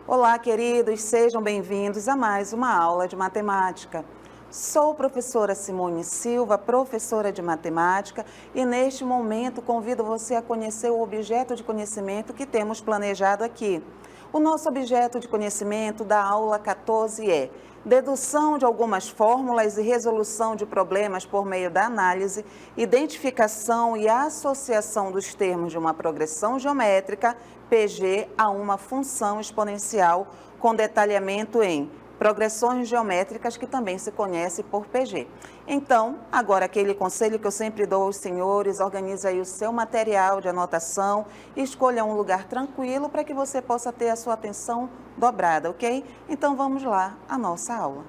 Olá, queridos, sejam bem-vindos a mais uma aula de matemática. Sou professora Simone Silva, professora de matemática, e neste momento convido você a conhecer o objeto de conhecimento que temos planejado aqui. O nosso objeto de conhecimento da aula 14 é dedução de algumas fórmulas e resolução de problemas por meio da análise, identificação e associação dos termos de uma progressão geométrica, PG, a uma função exponencial, com detalhamento em progressões geométricas, que também se conhece por PG. Então, agora aquele conselho que eu sempre dou aos senhores: organize aí o seu material de anotação, escolha um lugar tranquilo para que você possa ter a sua atenção dobrada, ok? Então vamos lá à nossa aula.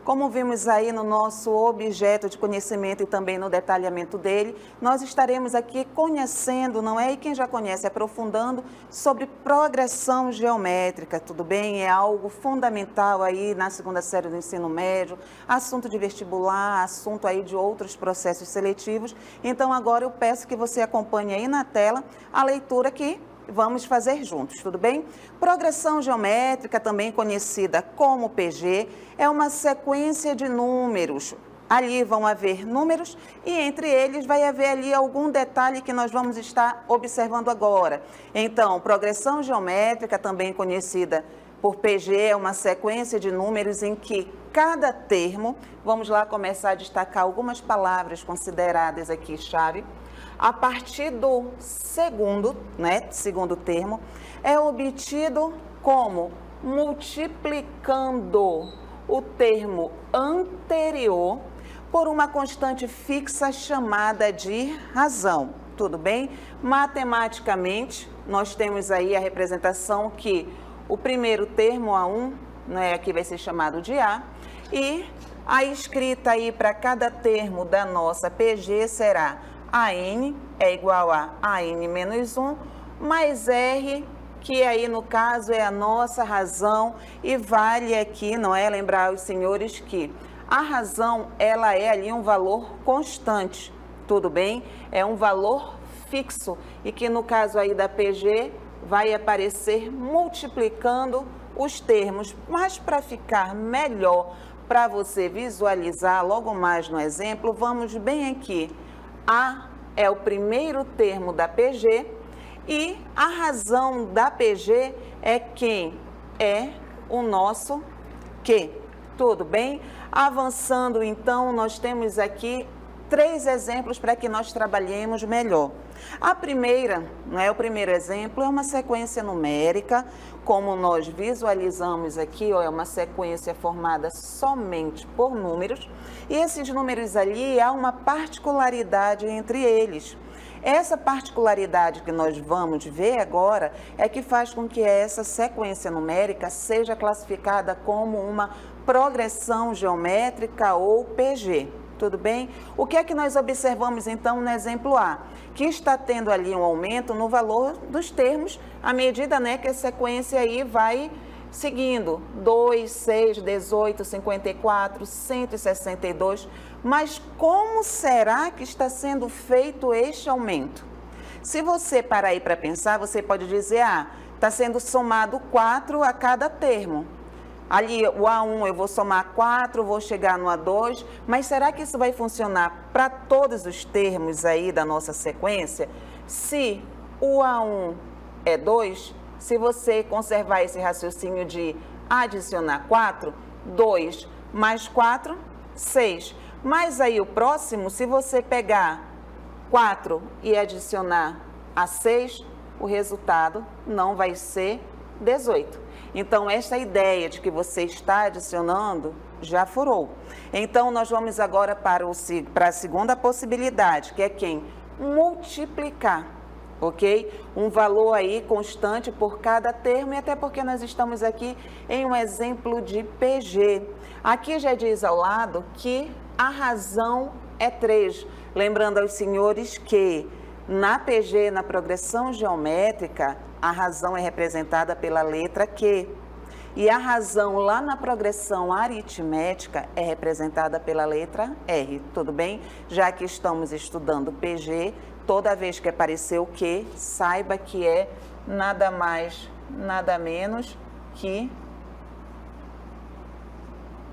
Como vimos aí no nosso objeto de conhecimento e também no detalhamento dele, nós estaremos aqui conhecendo, não é? E quem já conhece, aprofundando sobre progressão geométrica, tudo bem? É algo fundamental aí na segunda série do ensino médio, assunto de vestibular, assunto aí de outros processos seletivos. Então agora eu peço que você acompanhe aí na tela a leitura que vamos fazer juntos, tudo bem? Progressão geométrica, também conhecida como PG, é uma sequência de números. Ali vão haver números e entre eles vai haver ali algum detalhe que nós vamos estar observando agora. Então, progressão geométrica, também conhecida por PG, é uma sequência de números em que cada termo, vamos lá começar a destacar algumas palavras consideradas aqui chave. A partir do segundo termo, é obtido como multiplicando o termo anterior por uma constante fixa chamada de razão. Tudo bem? Matematicamente, nós temos aí a representação que o primeiro termo, A1, aqui vai ser chamado de A, e a escrita aí para cada termo da nossa PG será AN é igual a AN menos 1, mais R, que aí no caso é a nossa razão, e vale aqui, lembrar aos senhores que a razão, ela é ali um valor constante, tudo bem? É um valor fixo, e que no caso aí da PG vai aparecer multiplicando os termos, mas para ficar melhor, para você visualizar logo mais no exemplo, vamos bem aqui. A é o primeiro termo da PG e a razão da PG é quem é o nosso Q. Tudo bem? Avançando, então, nós temos aqui 3 exemplos para que nós trabalhemos melhor. A primeira, o primeiro exemplo é uma sequência numérica, como nós visualizamos aqui, é uma sequência formada somente por números, e esses números ali, há uma particularidade entre eles. Essa particularidade que nós vamos ver agora é que faz com que essa sequência numérica seja classificada como uma progressão geométrica ou PG. Tudo bem? O que é que nós observamos então no exemplo A? Que está tendo ali um aumento no valor dos termos à medida que a sequência aí vai seguindo. 2, 6, 18, 54, 162. Mas como será que está sendo feito este aumento? Se você parar aí para pensar, você pode dizer, está sendo somado 4 a cada termo. Ali, o A1 eu vou somar 4, vou chegar no A2, mas será que isso vai funcionar para todos os termos aí da nossa sequência? Se o A1 é 2, se você conservar esse raciocínio de adicionar 4, 2 mais 4, 6. Mas aí o próximo, se você pegar 4 e adicionar a 6, o resultado não vai ser 18. Então, esta ideia de que você está adicionando já furou. Então, nós vamos agora para a segunda possibilidade, que é quem? Multiplicar, ok? Um valor aí constante por cada termo, e até porque nós estamos aqui em um exemplo de PG. Aqui já diz ao lado que a razão é 3. Lembrando aos senhores que Na PG, na progressão geométrica, a razão é representada pela letra Q. E a razão lá na progressão aritmética é representada pela letra R, tudo bem? Já que estamos estudando PG, toda vez que aparecer o Q, saiba que é nada mais, nada menos que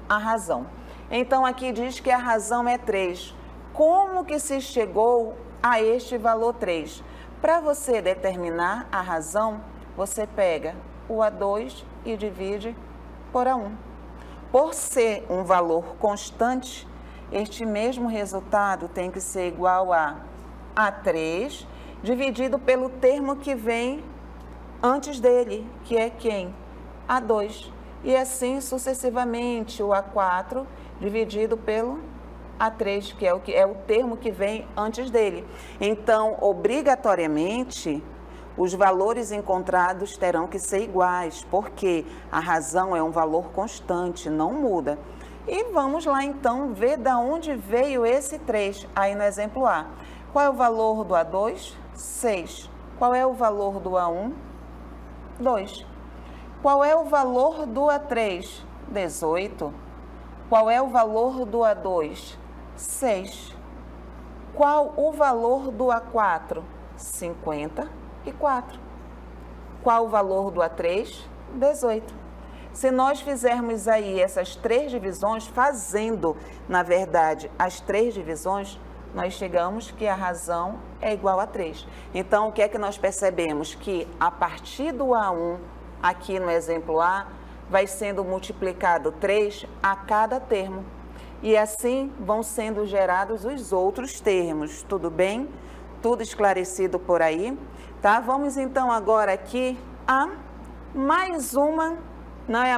a razão. Então, aqui diz que a razão é 3. Como que se chegou a este valor 3? Para você determinar a razão, você pega o A2 e divide por A1. Por ser um valor constante, este mesmo resultado tem que ser igual a A3 dividido pelo termo que vem antes dele, que é quem? A2. E assim sucessivamente, o A4 dividido pelo A3, que é o termo que vem antes dele. Então, obrigatoriamente, os valores encontrados terão que ser iguais, porque a razão é um valor constante, não muda. E vamos lá, então, ver de onde veio esse 3, aí no exemplo A. Qual é o valor do A2? 6. Qual é o valor do A1? 2. Qual é o valor do A3? 18. Qual é o valor do A2? 6. Qual o valor do A4? 54. Qual o valor do A3? 18. Se nós fizermos aí essas 3 divisões, fazendo, na verdade, as 3 divisões, nós chegamos que a razão é igual a 3. Então, o que é que nós percebemos? Que a partir do A1, aqui no exemplo A, vai sendo multiplicado 3 a cada termo. E assim vão sendo gerados os outros termos, tudo bem? Tudo esclarecido por aí, tá? Vamos então agora aqui a mais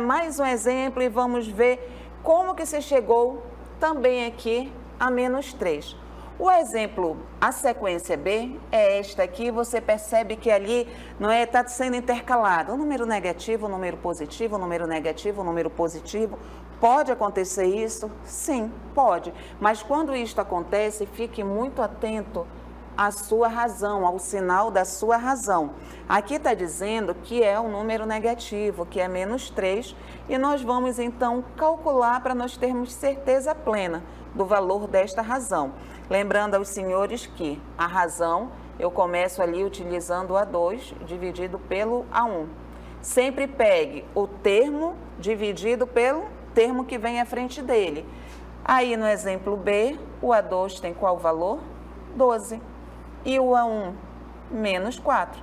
mais um exemplo e vamos ver como que se chegou também aqui a menos 3. O exemplo, a sequência B, é esta aqui, você percebe que ali não está sendo intercalado. O número negativo, o número positivo, o número negativo, o número positivo. Pode acontecer isso? Sim, pode. Mas quando isto acontece, fique muito atento à sua razão, ao sinal da sua razão. Aqui está dizendo que é um número negativo, que é menos 3, e nós vamos então calcular para nós termos certeza plena do valor desta razão. Lembrando aos senhores que a razão, eu começo ali utilizando o A2 dividido pelo A1. Sempre pegue o termo dividido pelo termo que vem à frente dele. Aí no exemplo B, o A2 tem qual valor? 12. E o A1? Menos 4.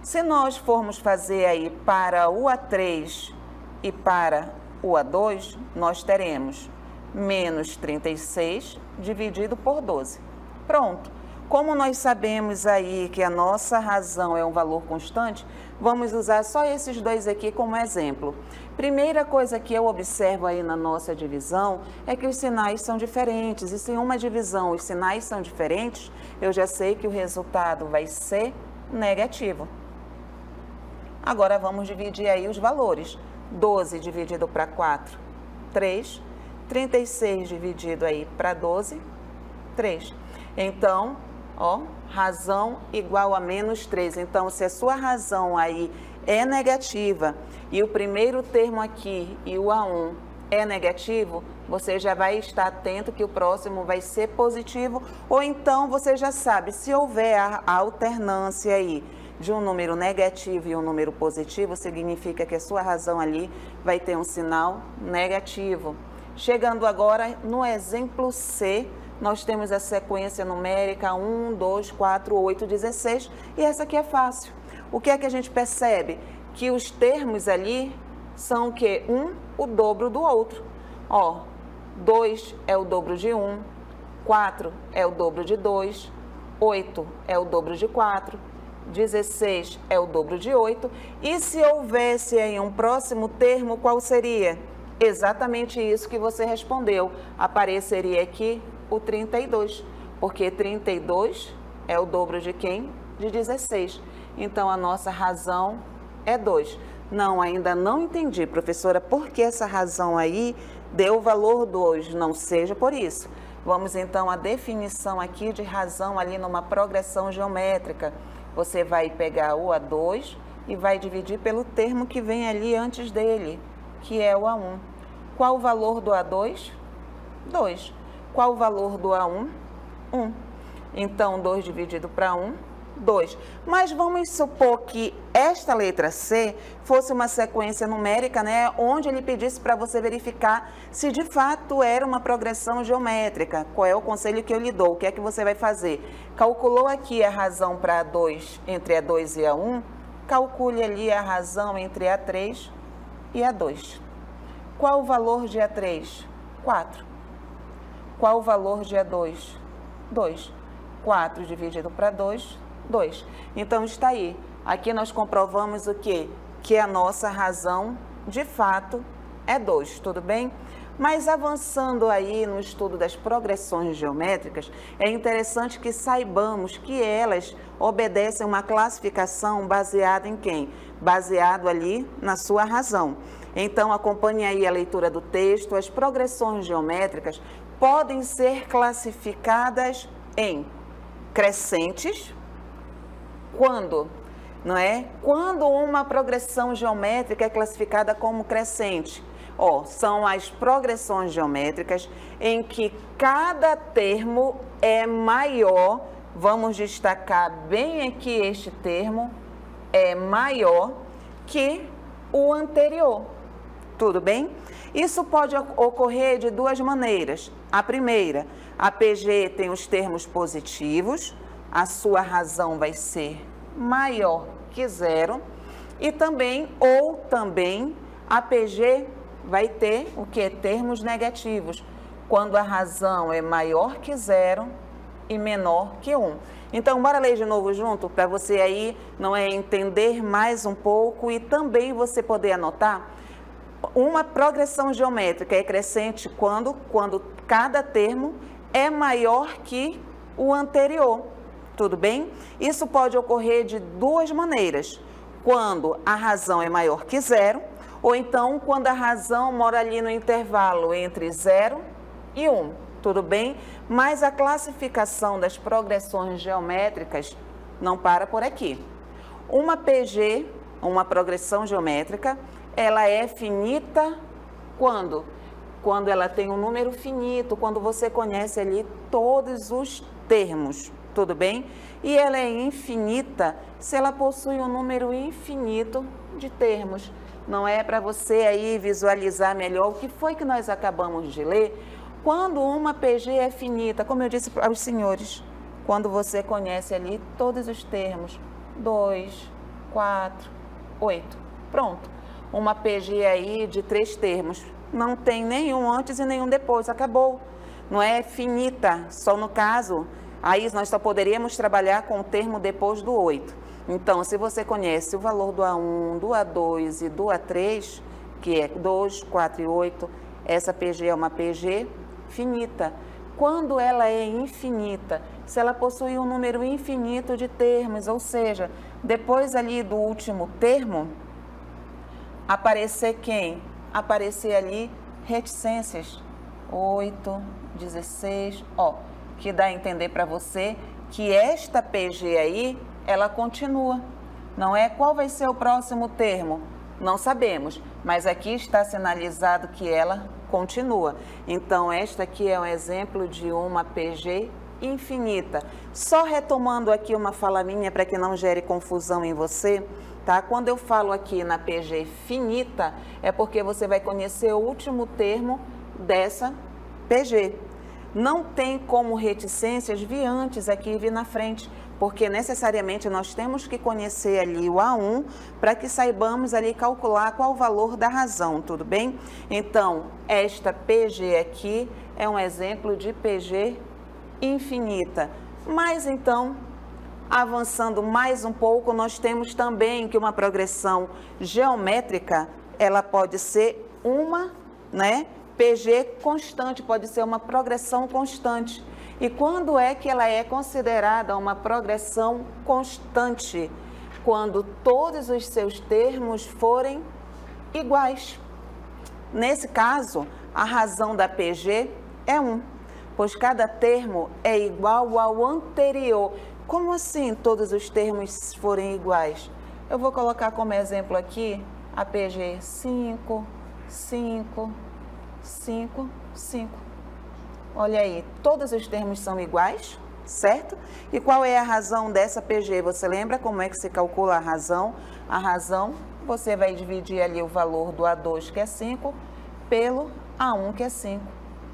Se nós formos fazer aí para o A3 e para o A2, nós teremos menos 36 dividido por 12. Pronto. Como nós sabemos aí que a nossa razão é um valor constante, vamos usar só esses dois aqui como exemplo. Primeira coisa que eu observo aí na nossa divisão é que os sinais são diferentes. E se em uma divisão os sinais são diferentes, eu já sei que o resultado vai ser negativo. Agora vamos dividir aí os valores. 12 dividido para 4, 3. 36 dividido aí para 12, 3. Então, razão igual a menos 3. Então, se a sua razão aí é negativa e o primeiro termo aqui e o A1 é negativo, você já vai estar atento que o próximo vai ser positivo, ou então você já sabe, se houver a alternância aí de um número negativo e um número positivo, significa que a sua razão ali vai ter um sinal negativo. Chegando agora no exemplo C, nós temos a sequência numérica 1, 2, 4, 8, 16, e essa aqui é fácil. O que é que a gente percebe? Que os termos ali são o quê? O dobro do outro. 2 é o dobro de 1, 4 é o dobro de 2, 8 é o dobro de 4, 16 é o dobro de 8, e se houvesse aí um próximo termo, qual seria? Exatamente isso que você respondeu. Apareceria aqui o 32, porque 32 é o dobro de quem? De 16. Então, a nossa razão é 2. Não, ainda não entendi, professora, por que essa razão aí deu o valor 2? Não seja por isso. Vamos então à definição aqui de razão ali numa progressão geométrica. Você vai pegar o A2 e vai dividir pelo termo que vem ali antes dele, que é o A1. Qual o valor do A2? 2. Qual o valor do A1? 1. Então, 2 dividido para 1, 2. Mas vamos supor que esta letra C fosse uma sequência numérica, né, onde ele pedisse para você verificar se de fato era uma progressão geométrica. Qual é o conselho que eu lhe dou? O que é que você vai fazer? Calculou aqui a razão para A2 entre A2 e A1, calcule ali a razão entre A3 e A2. Qual o valor de A3? 4. Qual o valor de A2? 2. 4 dividido para 2, 2. Então, está aí. Aqui nós comprovamos o quê? Que a nossa razão, de fato, é 2, tudo bem? Mas avançando aí no estudo das progressões geométricas, é interessante que saibamos que elas obedecem uma classificação baseada em quem? Baseado ali na sua razão. Então, acompanhe aí a leitura do texto. As progressões geométricas podem ser classificadas em crescentes, quando, não é? Quando uma progressão geométrica é classificada como crescente, são as progressões geométricas em que cada termo é maior, vamos destacar bem aqui este termo, é maior que o anterior, tudo bem? Isso pode ocorrer de duas maneiras. A primeira, a PG tem os termos positivos, a sua razão vai ser maior que 0, e também, a PG vai ter o que? Termos negativos, quando a razão é maior que 0 e menor que 1. Então, bora ler de novo junto, para você aí entender mais um pouco e também você poder anotar. Uma progressão geométrica é crescente quando cada termo é maior que o anterior, tudo bem? Isso pode ocorrer de duas maneiras, quando a razão é maior que 0, ou então quando a razão mora ali no intervalo entre 0 e 1, tudo bem? Mas a classificação das progressões geométricas não para por aqui. Uma PG, uma progressão geométrica, ela é finita quando? Quando ela tem um número finito, quando você conhece ali todos os termos, tudo bem? E ela é infinita se ela possui um número infinito de termos. Não é para você aí visualizar melhor o que foi que nós acabamos de ler? Quando uma PG é finita, como eu disse aos senhores, quando você conhece ali todos os termos, 2, 4, 8, pronto. Uma PG aí de 3 termos, não tem nenhum antes e nenhum depois, acabou. Não é finita, só no caso, aí nós só poderíamos trabalhar com o termo depois do 8. Então, se você conhece o valor do A1, do A2 e do A3, que é 2, 4 e 8, essa PG é uma PG finita. Quando ela é infinita, se ela possui um número infinito de termos, ou seja, depois ali do último termo, aparecer quem? Aparecer ali reticências, 8, 16, que dá a entender para você que esta PG aí, ela continua. Não é? Qual vai ser o próximo termo? Não sabemos, mas aqui está sinalizado que ela continua. Então, esta aqui é um exemplo de uma PG infinita. Só retomando aqui uma fala minha para que não gere confusão em você, tá? Quando eu falo aqui na PG finita, é porque você vai conhecer o último termo dessa PG. Não tem como reticências vir antes aqui e vir na frente, porque necessariamente nós temos que conhecer ali o A1 para que saibamos ali calcular qual o valor da razão, tudo bem? Então, esta PG aqui é um exemplo de PG infinita. Mas então, avançando mais um pouco, nós temos também que uma progressão geométrica, ela pode ser uma, PG constante, pode ser uma progressão constante. E quando é que ela é considerada uma progressão constante? Quando todos os seus termos forem iguais. Nesse caso, a razão da PG é 1. pois cada termo é igual ao anterior. Como assim todos os termos forem iguais? Eu vou colocar como exemplo aqui a PG 5, 5, 5, 5. Olha aí, todos os termos são iguais, certo? E qual é a razão dessa PG? Você lembra como é que se calcula a razão? A razão, você vai dividir ali o valor do A2, que é 5, pelo A1, que é 5.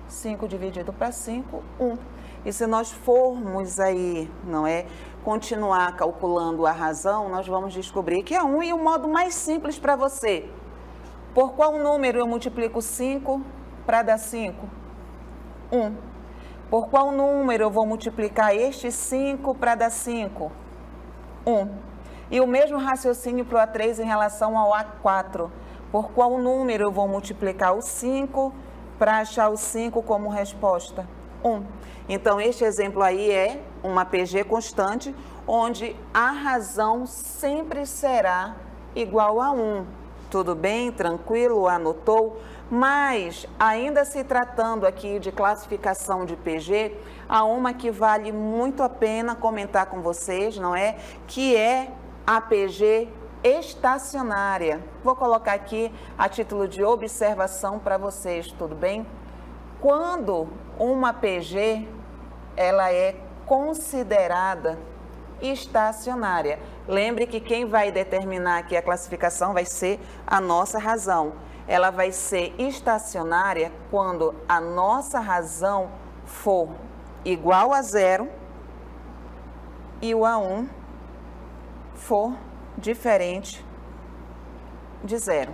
5 dividido para 5, 1. E se nós formos aí, não é, continuar calculando a razão, nós vamos descobrir que é 1. E o modo mais simples para você, por qual número eu multiplico 5 para dar 5? 1. Por qual número eu vou multiplicar este 5 para dar 5? 1. E o mesmo raciocínio para o A3 em relação ao A4. Por qual número eu vou multiplicar o 5 para achar o 5 como resposta? 1. Então, este exemplo aí é uma PG constante, onde a razão sempre será igual a 1. Tudo bem? Tranquilo? Anotou? Mas, ainda se tratando aqui de classificação de PG, há uma que vale muito a pena comentar com vocês, não é? Que é a PG estacionária. Vou colocar aqui a título de observação para vocês, tudo bem? Quando uma PG, ela é considerada estacionária. Lembre que quem vai determinar aqui a classificação vai ser a nossa razão. Ela vai ser estacionária quando a nossa razão for igual a 0 e o A1 for diferente de 0.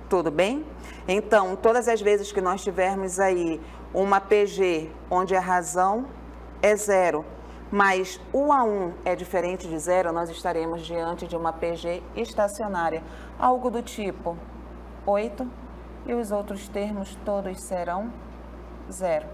Tudo bem? Então, todas as vezes que nós tivermos aí uma PG onde a razão é 0, mas o A1 é diferente de 0, nós estaremos diante de uma PG estacionária. Algo do tipo 8 e os outros termos todos serão 0.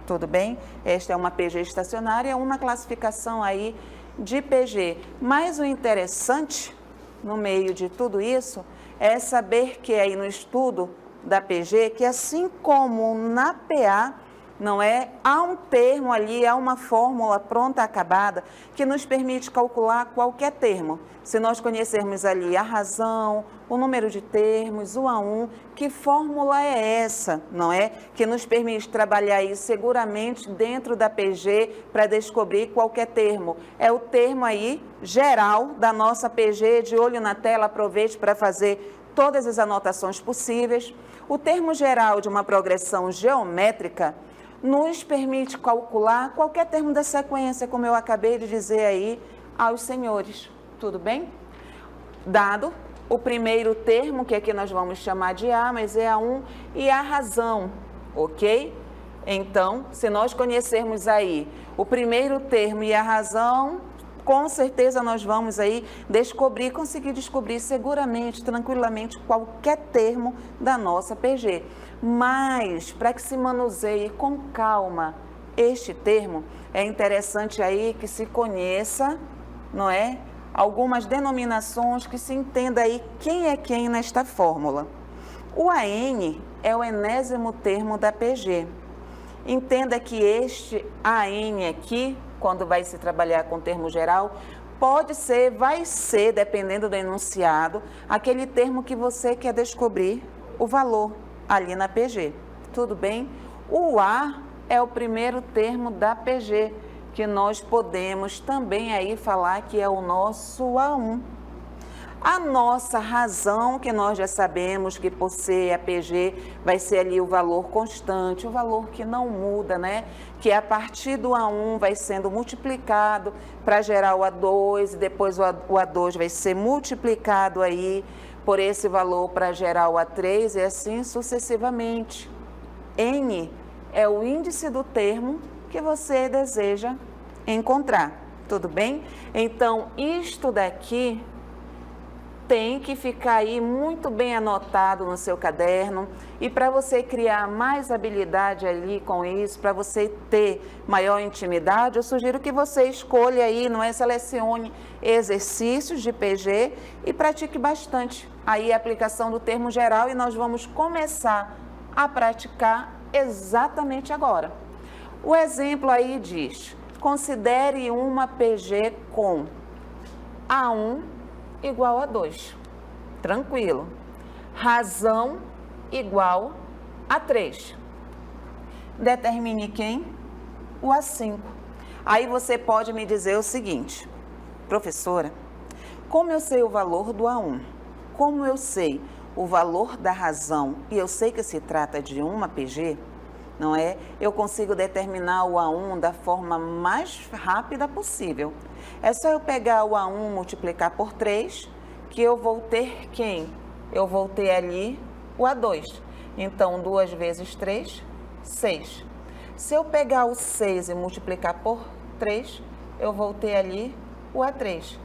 Tudo bem? Esta é uma PG estacionária, uma classificação aí de PG. Mas o interessante, no meio de tudo isso, é saber que aí no estudo da PG, que assim como na PA, não é? Há um termo ali, há uma fórmula pronta, acabada, que nos permite calcular qualquer termo. Se nós conhecermos ali a razão, o número de termos, o A1, que fórmula é essa, não é? Que nos permite trabalhar aí seguramente dentro da PG para descobrir qualquer termo. É o termo aí geral da nossa PG, de olho na tela, aproveite para fazer todas as anotações possíveis. O termo geral de uma progressão geométrica nos permite calcular qualquer termo da sequência, como eu acabei de dizer aí aos senhores. Tudo bem? Dado o primeiro termo, que aqui nós vamos chamar de A, mas é A1, e a razão, ok? Então, se nós conhecermos aí o primeiro termo e a razão, com certeza nós vamos aí conseguir descobrir seguramente, tranquilamente, qualquer termo da nossa PG. Mas, para que se manuseie com calma este termo, é interessante aí que se conheça, não é? Algumas denominações, que se entenda aí quem é quem nesta fórmula. O AN é o enésimo termo da PG. Entenda que este AN aqui, quando vai se trabalhar com termo geral, pode ser, vai ser, dependendo do enunciado, aquele termo que você quer descobrir o valor ali na PG. Tudo bem? O A é o primeiro termo da PG, que nós podemos também aí falar que é o nosso A1. A nossa razão, que nós já sabemos que por ser a PG vai ser ali o valor constante, o valor que não muda, né? Que a partir do A1 vai sendo multiplicado para gerar o A2, e depois o A2 vai ser multiplicado aí por esse valor para gerar o A3 e assim sucessivamente. N é o índice do termo que você deseja encontrar, tudo bem? Então, isto daqui tem que ficar aí muito bem anotado no seu caderno, e para você criar mais habilidade ali com isso, para você ter maior intimidade, eu sugiro que você escolha aí, não é? Selecione exercícios de PG e pratique bastante aí a aplicação do termo geral, e nós vamos começar a praticar exatamente agora. O exemplo aí diz, considere uma PG com A1 igual a 2. Tranquilo. Razão igual a 3. Determine quem? O A5. Aí você pode me dizer o seguinte, professora, como eu sei o valor do A1? Como eu sei o valor da razão e eu sei que se trata de uma PG, não é? Eu consigo determinar o A1 da forma mais rápida possível. É só eu pegar o A1 multiplicar por 3, que eu vou ter quem? Eu vou ter ali o A2. Então, 2 vezes 3, 6. Se eu pegar o 6 e multiplicar por 3, eu vou ter ali o A3.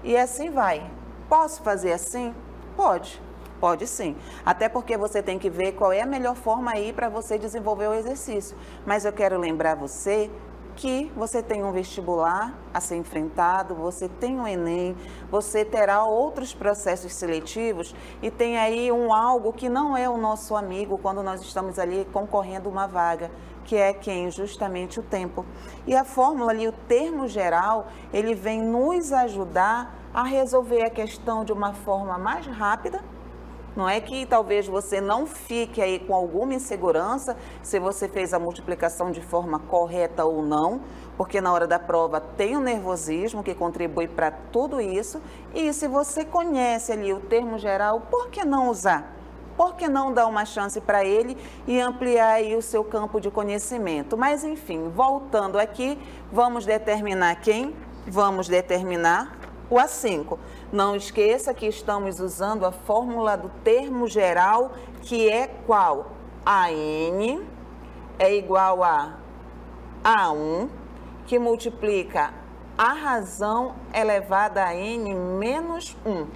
E assim vai. Posso fazer assim? Pode. Pode sim, até porque você tem que ver qual é a melhor forma aí para você desenvolver o exercício. Mas eu quero lembrar você que você tem um vestibular a ser enfrentado, você tem um Enem, você terá outros processos seletivos e tem aí algo que não é o nosso amigo quando nós estamos ali concorrendo uma vaga, que é quem? Justamente o tempo. E a fórmula ali, o termo geral, ele vem nos ajudar a resolver a questão de uma forma mais rápida. Não é que talvez você não fique aí com alguma insegurança se você fez a multiplicação de forma correta ou não, porque na hora da prova tem o nervosismo que contribui para tudo isso. E se você conhece ali o termo geral, por que não usar? Por que não dar uma chance para ele e ampliar aí o seu campo de conhecimento? Mas enfim, voltando aqui, vamos determinar quem? Vamos determinar o A5. Não esqueça que estamos usando a fórmula do termo geral, que é qual? AN é igual a A1, que multiplica a razão elevada a N menos 1.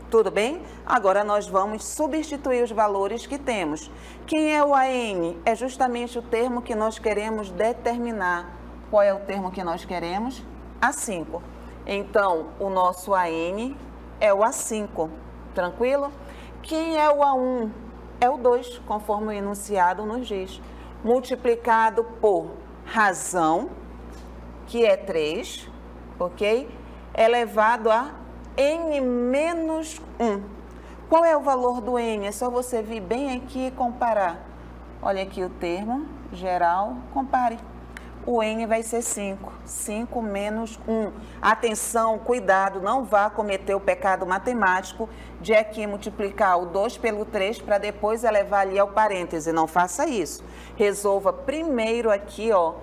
Tudo bem? Agora nós vamos substituir os valores que temos. Quem é o AN? É justamente o termo que nós queremos determinar. Qual é o termo que nós queremos? A5. Então, o nosso AN é o A5, tranquilo? Quem é o A1? É o 2, conforme o enunciado nos diz. Multiplicado por razão, que é 3, ok? Elevado a N menos 1. Qual é o valor do N? É só você vir bem aqui e comparar. Olha aqui o termo geral, compare. O N vai ser 5. 5 menos 1. Atenção, cuidado, não vá cometer o pecado matemático de aqui multiplicar o 2 pelo 3 para depois elevar ali ao parêntese. Não faça isso. Resolva primeiro aqui, ó,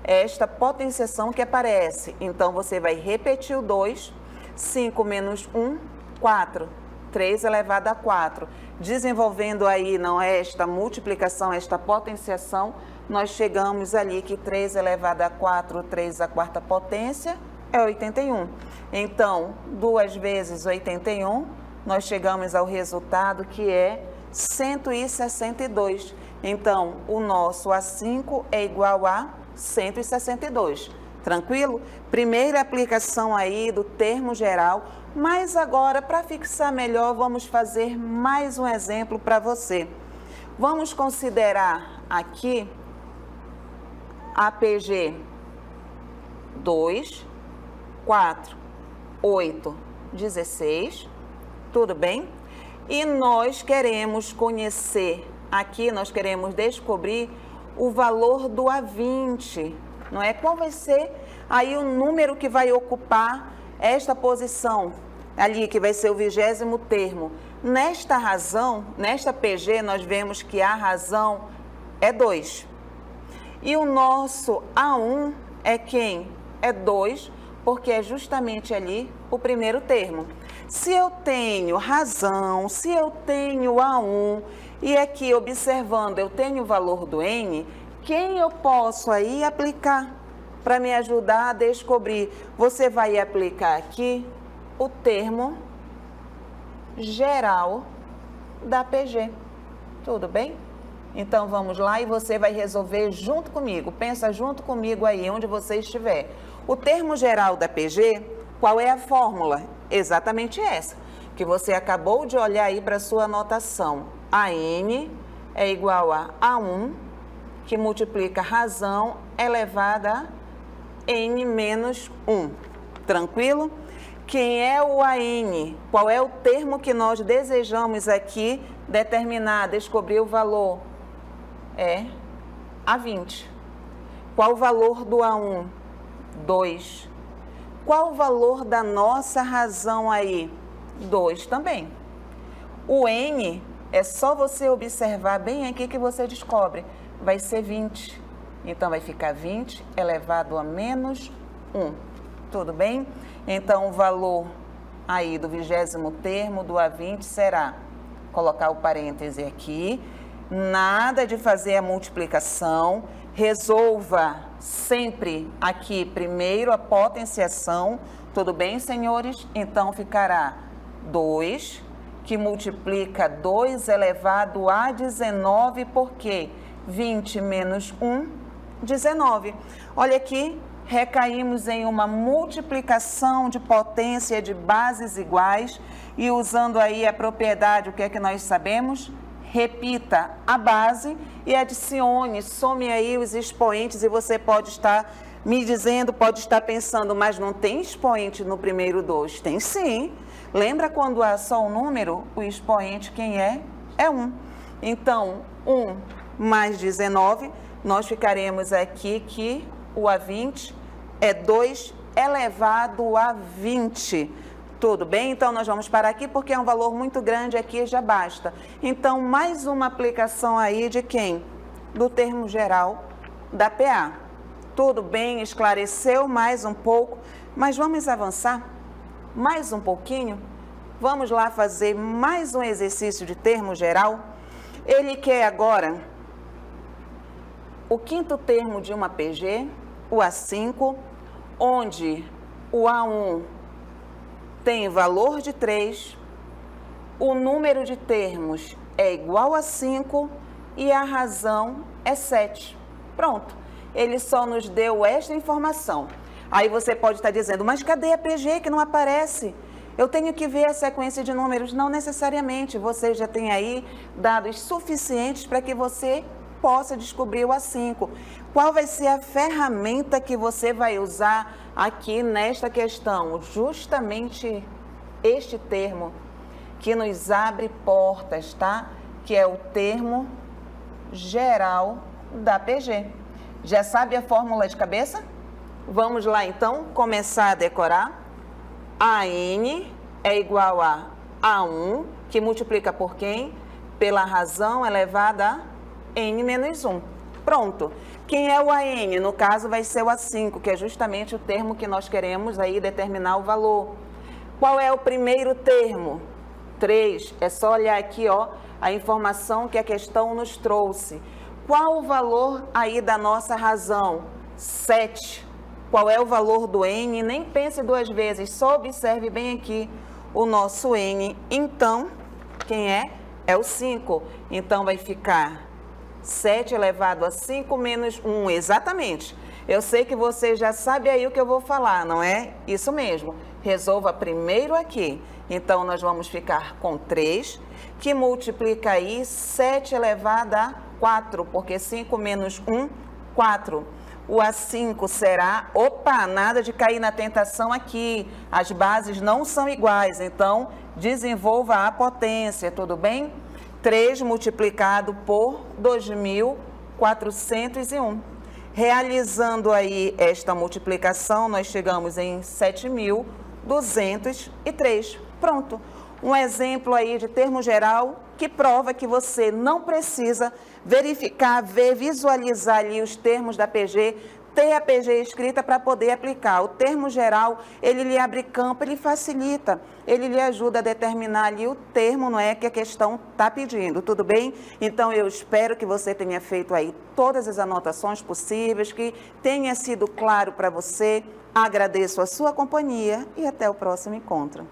esta potenciação que aparece. Então, você vai repetir o 2. 5 menos 1, 4. 3 elevado a 4. Desenvolvendo aí, não é esta multiplicação, esta potenciação, nós chegamos ali que 3 elevado a 4, 3 a quarta potência, é 81. Então, 2 vezes 81, nós chegamos ao resultado que é 162. Então, o nosso A5 é igual a 162. Tranquilo? Primeira aplicação aí do termo geral, mas agora, para fixar melhor, vamos fazer mais um exemplo para você. Vamos considerar aqui a PG 2, 4, 8, 16, tudo bem? E nós queremos conhecer, aqui nós queremos descobrir o valor do A20, não é? Qual vai ser aí o número que vai ocupar esta posição ali, que vai ser o 20º termo. Nesta razão, nesta PG, nós vemos que a razão é 2. E o nosso A1 é quem? É 2, porque é justamente ali o primeiro termo. Se eu tenho razão, se eu tenho A1, e aqui observando eu tenho o valor do N, quem eu posso aí aplicar para me ajudar a descobrir? Você vai aplicar aqui o termo geral da PG. Tudo bem? Então, vamos lá e você vai resolver junto comigo. Pensa junto comigo aí, onde você estiver. O termo geral da PG, qual é a fórmula? Exatamente essa, que você acabou de olhar aí para a sua anotação. AN é igual a A1 que multiplica razão elevada a n menos 1. Tranquilo? Quem é o AN? Qual é o termo que nós desejamos aqui determinar, descobrir o valor? É A20. Qual o valor do A1? 2. Qual o valor da nossa razão aí? 2 também. O N é só você observar bem aqui que você descobre. Vai ser 20. Então, vai ficar 20 elevado a menos 1. Tudo bem? Então, o valor aí do 20º termo do A20 será, colocar o parêntese aqui, nada de fazer a multiplicação, resolva sempre aqui primeiro a potenciação, tudo bem, senhores? Então, ficará 2, que multiplica 2 elevado a 19, porque 20 menos 1, 19. Olha aqui, recaímos em uma multiplicação de potência de bases iguais e usando aí a propriedade, o que é que nós sabemos? Repita a base e adicione, some aí os expoentes e você pode estar me dizendo, pode estar pensando, mas não tem expoente no primeiro 2? Tem sim. Lembra quando há só um número, o expoente quem é? É 1. Então, 1 mais 19, nós ficaremos aqui que o A20 é 2 elevado a 20. Tudo bem? Então, nós vamos parar aqui porque é um valor muito grande aqui, já basta. Então, mais uma aplicação aí de quem? Do termo geral da PA. Tudo bem? Esclareceu mais um pouco, mas vamos avançar mais um pouquinho? Vamos lá fazer mais um exercício de termo geral? Ele quer agora o quinto termo de uma PG, o A5, onde o A1 tem valor de 3, o número de termos é igual a 5 e a razão é 7. Pronto, ele só nos deu esta informação. Aí você pode estar dizendo, mas cadê a PG que não aparece? Eu tenho que ver a sequência de números. Não necessariamente, você já tem aí dados suficientes para que você possa descobrir o A5. Qual vai ser a ferramenta que você vai usar aqui nesta questão? Justamente este termo que nos abre portas, tá? Que é o termo geral da PG. Já sabe a fórmula de cabeça? Vamos lá então começar a decorar. AN é igual a A1, que multiplica por quem? Pela razão elevada a n menos 1. Pronto. Quem é o AN? No caso, vai ser o A5, que é justamente o termo que nós queremos aí determinar o valor. Qual é o primeiro termo? 3. É só olhar aqui, ó, a informação que a questão nos trouxe. Qual o valor aí da nossa razão? 7. Qual é o valor do N? Nem pense duas vezes, só observe bem aqui o nosso N. Então, quem é? É o 5. Então, vai ficar 7 elevado a 5 menos 1, exatamente. Eu sei que você já sabe aí o que eu vou falar, não é? Isso mesmo. Resolva primeiro aqui. Então, nós vamos ficar com 3, que multiplica aí 7 elevado a 4, porque 5 menos 1, 4. O A5 será, opa, nada de cair na tentação aqui. As bases não são iguais, então desenvolva a potência, tudo bem? 3 multiplicado por 2.401. Realizando aí esta multiplicação, nós chegamos em 7.203. Pronto. Um exemplo aí de termo geral que prova que você não precisa verificar, ver, visualizar ali os termos da PG, ter a PG escrita para poder aplicar. O termo geral, ele lhe abre campo, ele facilita, ele lhe ajuda a determinar ali o termo, não é, que a questão está pedindo, tudo bem? Então, eu espero que você tenha feito aí todas as anotações possíveis, que tenha sido claro para você. Agradeço a sua companhia e até o próximo encontro.